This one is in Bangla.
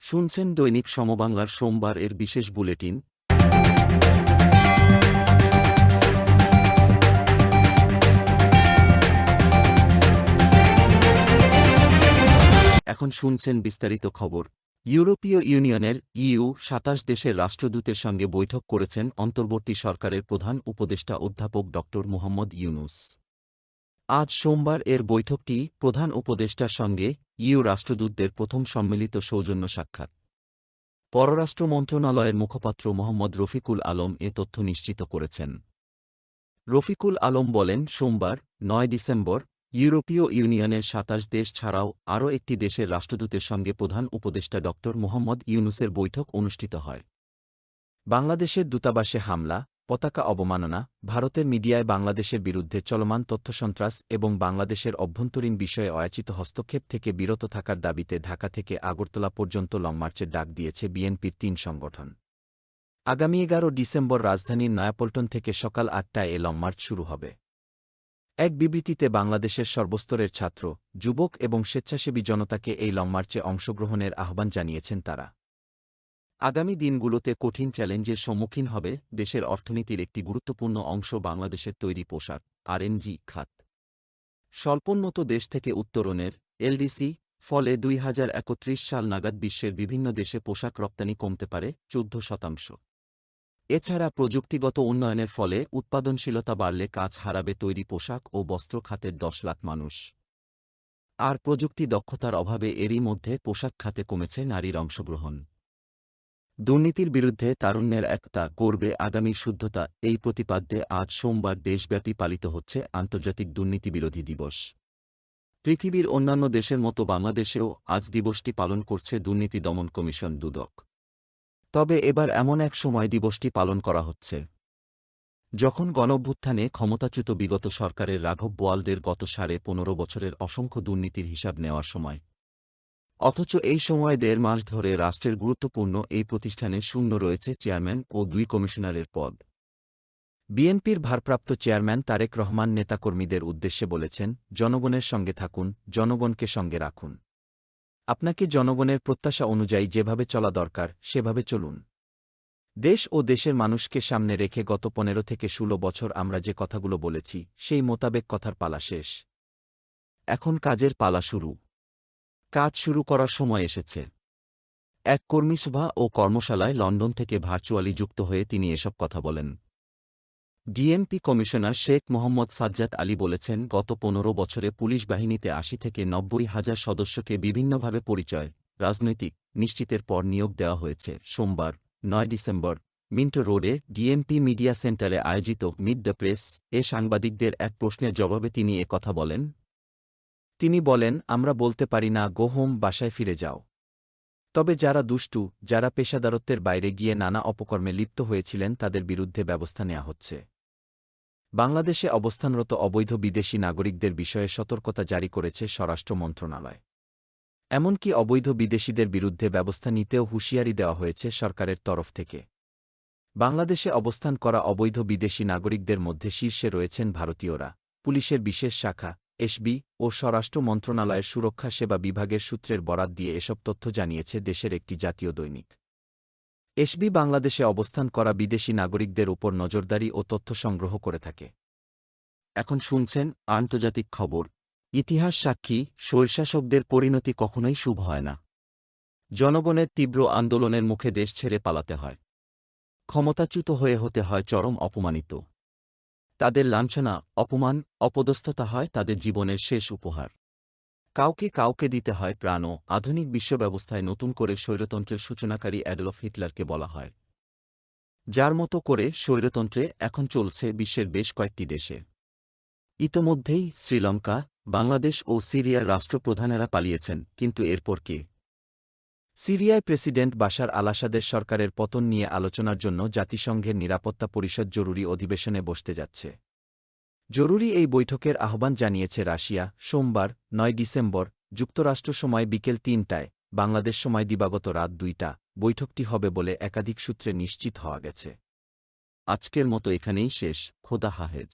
শুনছেন দৈনিক সমবাংলার সোমবার এর বিশেষ বুলেটিন। এখন শুনছেন বিস্তারিত খবর। ইউরোপীয় ইউনিয়নের ইইউ ২৭ দেশের রাষ্ট্রদূতের সঙ্গে বৈঠক করেছেন অন্তর্বর্তী সরকারের প্রধান উপদেষ্টা অধ্যাপক ড মুহাম্মদ ইউনূস। আজ সোমবার এর বৈঠকটি প্রধান উপদেষ্টার সঙ্গে ইইউ রাষ্ট্রদূতদের প্রথম সম্মিলিত সৌজন্য সাক্ষাৎ। পররাষ্ট্র মন্ত্রণালয়ের মুখপাত্র মোহাম্মদ রফিকুল আলম এ তথ্য নিশ্চিত করেছেন। রফিকুল আলম বলেন, সোমবার ৯ ডিসেম্বর ইউরোপীয় ইউনিয়নের ২৭ দেশ ছাড়াও আরও একটি দেশের রাষ্ট্রদূতের সঙ্গে প্রধান উপদেষ্টা ড মুহাম্মদ ইউনূসের বৈঠক অনুষ্ঠিত হয়। বাংলাদেশের দূতাবাসে হামলা, পতাকা অবমাননা, ভারতের মিডিয়ায় বাংলাদেশের বিরুদ্ধে চলমান তথ্যসন্ত্রাস এবং বাংলাদেশের অভ্যন্তরীণ বিষয়ে অয়াচিত হস্তক্ষেপ থেকে বিরত থাকার দাবিতে ঢাকা থেকে আগরতলা পর্যন্ত লংমার্চের ডাক দিয়েছে বিএনপির ৩ সংগঠন। আগামী ১১ ডিসেম্বর রাজধানীর নয়াপল্টন থেকে সকাল ৮টায় এ লংমার্চ শুরু হবে। এক বিবৃতিতে বাংলাদেশের সর্বস্তরের ছাত্র, যুবক এবং স্বেচ্ছাসেবী জনতাকে এই লংমার্চে অংশগ্রহণের আহ্বান জানিয়েছেন তারা। আগামী দিনগুলোতে কঠিন চ্যালেঞ্জের সম্মুখীন হবে দেশের অর্থনীতির একটি গুরুত্বপূর্ণ অংশ বাংলাদেশের তৈরি পোশাক আরএনজি খাত। স্বল্পোন্নত দেশ থেকে উত্তরণের এলডিসি ফলে ২০৩১ সাল নাগাদ বিশ্বের বিভিন্ন দেশে পোশাক রপ্তানি কমতে পারে ১৪%। এছাড়া প্রযুক্তিগত উন্নয়নের ফলে উৎপাদনশীলতা বাড়লে কাজ হারাবে তৈরি পোশাক ও বস্ত্র খাতের ১০ লাখ মানুষ। আর প্রযুক্তি দক্ষতার অভাবে এরই মধ্যে পোশাক খাতে কমেছে নারীর অংশগ্রহণ। দুর্নীতির বিরুদ্ধে তারুণ্যের একতা গড়বে আগামী শুদ্ধতা, এই প্রতিপাদ্যে আজ সোমবার দেশব্যাপী পালিত হচ্ছে আন্তর্জাতিক দুর্নীতিবিরোধী দিবস। পৃথিবীর অন্যান্য দেশের মতো বাংলাদেশেও আজ দিবসটি পালন করছে দুর্নীতি দমন কমিশন দুদক। তবে এবার এমন এক সময় দিবসটি পালন করা হচ্ছে যখন গণঅভ্যুত্থানে ক্ষমতাচ্যুত বিগত সরকারের রাঘব বোয়ালদের গত ১৫.৫ বছরের অসংখ্য দুর্নীতির হিসাব নেওয়ার সময়। অথচ এই সময় ১.৫ মাস ধরে রাষ্ট্রের গুরুত্বপূর্ণ এই প্রতিষ্ঠানে শূন্য রয়েছে চেয়ারম্যান ও ২ কমিশনারের পদ। বিএনপির ভারপ্রাপ্ত চেয়ারম্যান তারেক রহমান নেতাকর্মীদের উদ্দেশ্যে বলেছেন, জনগণের সঙ্গে থাকুন, জনগণকে সঙ্গে রাখুন। আপনাকে জনগণের প্রত্যাশা অনুযায়ী যেভাবে চলা দরকার সেভাবে চলুন। দেশ ও দেশের মানুষকে সামনে রেখে গত ১৫ থেকে ১৬ বছর আমরা যে কথাগুলো বলেছি সেই মোতাবেক কথার পালা শেষ। এখন কাজের পালা শুরু। কাজ শুরু করার সময় এসেছে। এক কর্মীসভা ও কর্মশালায় লন্ডন থেকে ভার্চুয়ালি যুক্ত হয়ে তিনি এসব কথা বলেন। ডিএমপি কমিশনার শেখ মোহাম্মদ সাজ্জাদ আলী বলেছেন, গত ১৫ বছরে পুলিশ বাহিনীতে ৮০ থেকে ৯০ হাজার সদস্যকে বিভিন্নভাবে পরিচয়, রাজনৈতিক নিশ্চিতের পর নিয়োগ দেওয়া হয়েছে। সোমবার ৯ ডিসেম্বর মিন্টো রোডে ডিএমপি মিডিয়া সেন্টারে আয়োজিত মিট দ্য প্রেস এ সাংবাদিকদের এক প্রশ্নের জবাবে তিনি কথা বলেন। তিনি বলেন, আমরা বলতে পারি না গো হোম, বাসায় ফিরে যাও। তবে যারা দুষ্টু, যারা পেশাদারত্বের বাইরে গিয়ে নানা অপকর্মে লিপ্ত হয়েছিলেন তাদের বিরুদ্ধে ব্যবস্থা নেওয়া হচ্ছে। বাংলাদেশে অবস্থানরত অবৈধ বিদেশি নাগরিকদের বিষয়ে সতর্কতা জারি করেছে স্বরাষ্ট্র মন্ত্রণালয়। এমনকি অবৈধ বিদেশিদের বিরুদ্ধে ব্যবস্থা নিতেও হুঁশিয়ারি দেওয়া হয়েছে সরকারের তরফ থেকে। বাংলাদেশে অবস্থান করা অবৈধ বিদেশি নাগরিকদের মধ্যে শীর্ষে রয়েছেন ভারতীয়রা। পুলিশের বিশেষ শাখা এসবি ও স্বরাষ্ট্র মন্ত্রণালয়ের সুরক্ষা সেবা বিভাগের সূত্রের বরাত দিয়ে এসব তথ্য জানিয়েছে দেশের একটি জাতীয় দৈনিক। এসবি বাংলাদেশে অবস্থান করা বিদেশি নাগরিকদের উপর নজরদারি ও তথ্য সংগ্রহ করে থাকে। এখন শুনছেন আন্তর্জাতিক খবর। ইতিহাস সাক্ষী, স্বৈরশাসকদের পরিণতি কখনোই শুভ হয় না। জনগণের তীব্র আন্দোলনের মুখে দেশ ছেড়ে পালাতে হয়। ক্ষমতাচ্যুত হয়ে হতে হয় চরম অপমানিত। তাদের লাঞ্ছনা, অপমান, অপদস্থতা হয় তাদের জীবনের শেষ উপহার। কাউকে কাউকে দিতে হয় প্রাণও। আধুনিক বিশ্বব্যবস্থায় নতুন করে স্বৈরতন্ত্রের সূচনাকারী অ্যাডলফ হিটলারকে বলা হয়। যার মতো করে স্বৈরতন্ত্রে এখন চলছে বিশ্বের বেশ কয়েকটি দেশে। ইতোমধ্যেই শ্রীলঙ্কা, বাংলাদেশ ও সিরিয়ার রাষ্ট্রপ্রধানেরা পালিয়েছেন, কিন্তু এরপর কে? সিরিয়ায় প্রেসিডেন্ট বাশার আল আসাদের সরকারের পতন নিয়ে আলোচনার জন্য জাতিসংঘের নিরাপত্তা পরিষদ জরুরি অধিবেশনে বসতে যাচ্ছে। জরুরি এই বৈঠকের আহ্বান জানিয়েছে রাশিয়া। সোমবার ৯ ডিসেম্বর যুক্তরাষ্ট্র সময় বিকেল ৩টায়, বাংলাদেশ সময় দিবাগত রাত ২টা বৈঠকটি হবে বলে একাধিক সূত্রে নিশ্চিত হওয়া গেছে। আজকের মতো এখানেই শেষ। খোদা হাফেজ।